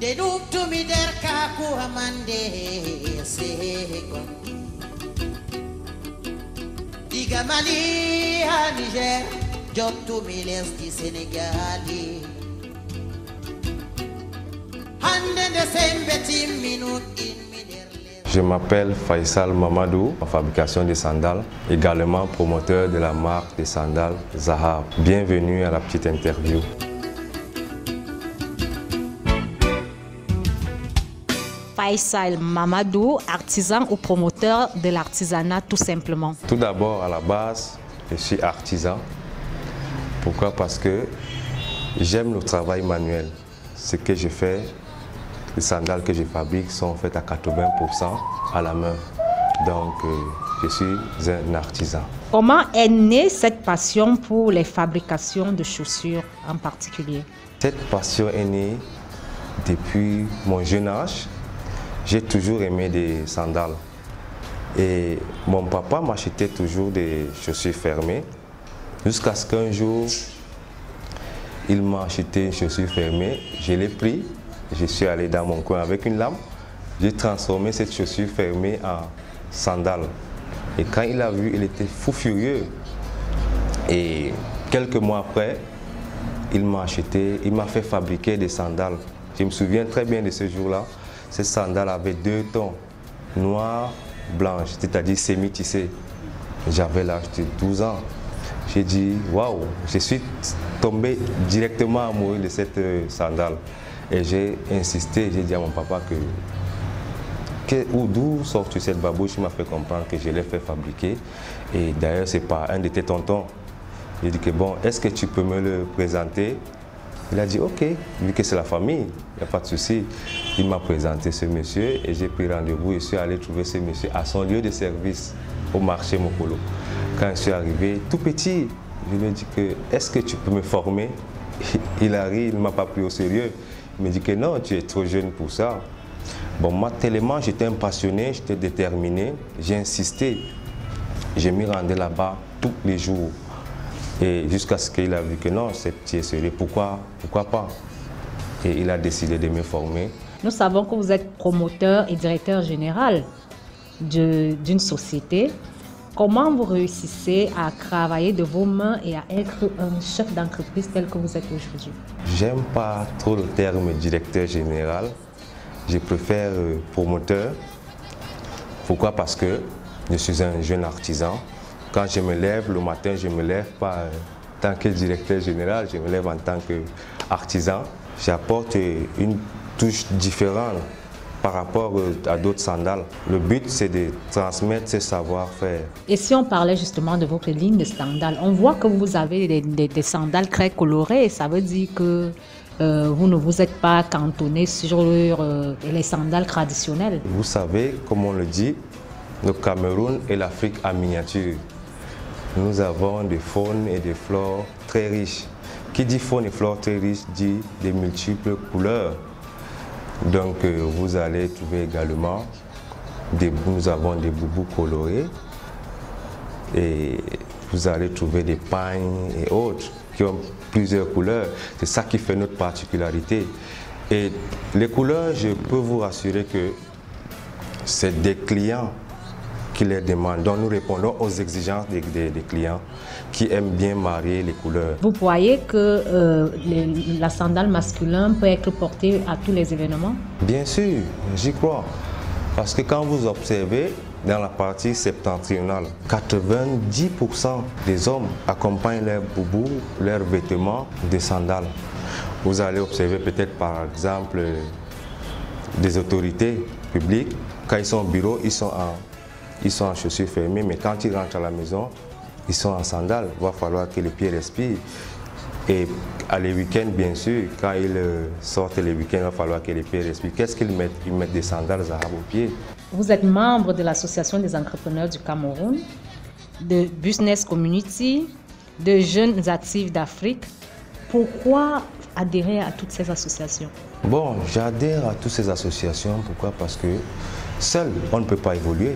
Je m'appelle Faisal Mamadou, en fabrication de sandales, également promoteur de la marque de sandales Zahab. Bienvenue à la petite interview. Faisal Mamadou, artisan ou promoteur de l'artisanat tout simplement. Tout d'abord, à la base, je suis artisan. Pourquoi? Parce que j'aime le travail manuel. Ce que je fais, les sandales que je fabrique sont faites à 80% à la main. Donc, je suis un artisan. Comment est née cette passion pour les fabrications de chaussures en particulier? Cette passion est née depuis mon jeune âge. J'ai toujours aimé des sandales. Et mon papa m'achetait toujours des chaussures fermées. Jusqu'à ce qu'un jour, il m'a acheté une chaussure fermée. Je l'ai pris. Je suis allé dans mon coin avec une lame. J'ai transformé cette chaussure fermée en sandales. Et quand il a vu, il était fou furieux. Et quelques mois après, il m'a acheté, il m'a fait fabriquer des sandales. Je me souviens très bien de ce jour-là. Ces sandales avaient 2 tons, noir, blanche, c'est-à-dire semi-tissé. J'avais l'âge de 12 ans. J'ai dit, waouh, je suis tombé directement amoureux de cette sandale. Et j'ai insisté, j'ai dit à mon papa d'où sors-tu cette babouche? Il m'a fait comprendre que je l'ai fait fabriquer. Et d'ailleurs, c'est par un de tes tontons. J'ai dit que bon, est-ce que tu peux me le présenter? Il a dit ok, vu que c'est la famille, il n'y a pas de souci. Il m'a présenté ce monsieur et j'ai pris rendez-vous et je suis allé trouver ce monsieur à son lieu de service au marché Mokolo. Quand je suis arrivé, tout petit, je lui ai dit que est-ce que tu peux me former? Il a ri, il ne m'a pas pris au sérieux. Il me dit que non, tu es trop jeune pour ça. Bon, moi, tellement j'étais un passionné, j'étais déterminé, j'ai insisté. Je m'y rendais là-bas tous les jours. Et jusqu'à ce qu'il a vu que non, c'est petit et sérieux, pourquoi pas? Et il a décidé de me former. Nous savons que vous êtes promoteur et directeur général d'une société. Comment vous réussissez à travailler de vos mains et à être un chef d'entreprise tel que vous êtes aujourd'hui? J'aime pas trop le terme directeur général. Je préfère promoteur. Pourquoi? Parce que je suis un jeune artisan. Quand je me lève le matin, je ne me lève pas en tant que directeur général, je me lève en tant qu'artisan. J'apporte une touche différente par rapport à d'autres sandales. Le but, c'est de transmettre ce savoir-faire. Et si on parlait justement de votre ligne de sandales, on voit que vous avez des sandales très colorées. Ça veut dire que vous ne vous êtes pas cantonné sur les sandales traditionnelles. Vous savez, comme on le dit, le Cameroun est l'Afrique en miniature. Nous avons des faunes et des flores très riches. Qui dit faune et flore très riches dit des multiples couleurs. Donc vous allez trouver également, nous avons des boubous colorés et vous allez trouver des pagnes et autres qui ont plusieurs couleurs. C'est ça qui fait notre particularité. Et les couleurs, je peux vous rassurer que c'est des clients qui les demandent. Donc nous répondons aux exigences des clients qui aiment bien marier les couleurs. Vous voyez que la sandale masculine peut être portée à tous les événements? Bien sûr, j'y crois. Parce que quand vous observez dans la partie septentrionale, 90% des hommes accompagnent leurs boubous, leurs vêtements de sandales. Vous allez observer peut-être par exemple des autorités publiques, quand ils sont au bureau, ils sont en chaussures fermées, mais quand ils rentrent à la maison, ils sont en sandales. Il va falloir que les pieds respirent. Et à les week-ends, bien sûr, quand ils sortent les week-ends, il va falloir que les pieds respirent. Qu'est-ce qu'ils mettent? Ils mettent des sandales Zahab aux pieds. Vous êtes membre de l'Association des entrepreneurs du Cameroun, de Business Community, de Jeunes Actifs d'Afrique. Pourquoi adhérer à toutes ces associations? Bon, j'adhère à toutes ces associations. Pourquoi? Parce que seul, on ne peut pas évoluer.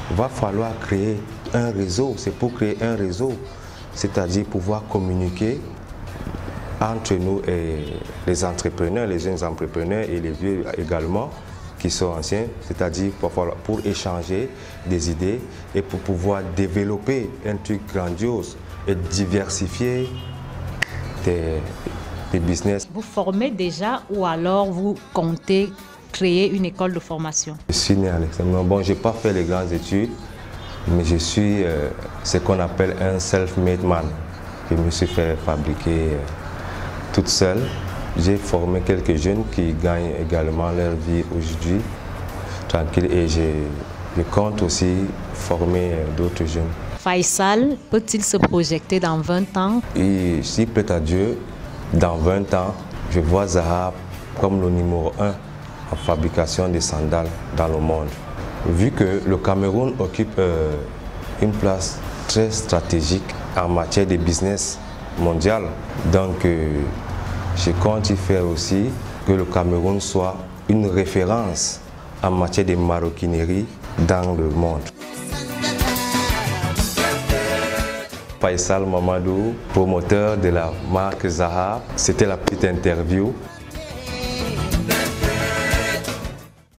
Il va falloir créer un réseau. C'est pour créer un réseau, c'est-à-dire pouvoir communiquer entre nous et les entrepreneurs, les jeunes entrepreneurs et les vieux également, qui sont anciens, c'est-à-dire pour échanger des idées et pour pouvoir développer un truc grandiose et diversifier des business. Vous formez déjà ou alors vous comptez créer une école de formation? Je suis né à l'extrêmement. Bon, je n'ai pas fait les grandes études, mais je suis ce qu'on appelle un self-made man. Je me suis fait fabriquer toute seule. J'ai formé quelques jeunes qui gagnent également leur vie aujourd'hui, tranquille, et je compte aussi former d'autres jeunes. Faisal peut-il se projeter dans 20 ans? Et s'il plaît à Dieu, dans 20 ans, je vois Zahab comme le numéro 1 en fabrication des sandales dans le monde. Vu que le Cameroun occupe une place très stratégique en matière de business mondial, donc je compte y faire aussi que le Cameroun soit une référence en matière de maroquinerie dans le monde. Faisal Mamadou, promoteur de la marque Zahab, c'était la petite interview.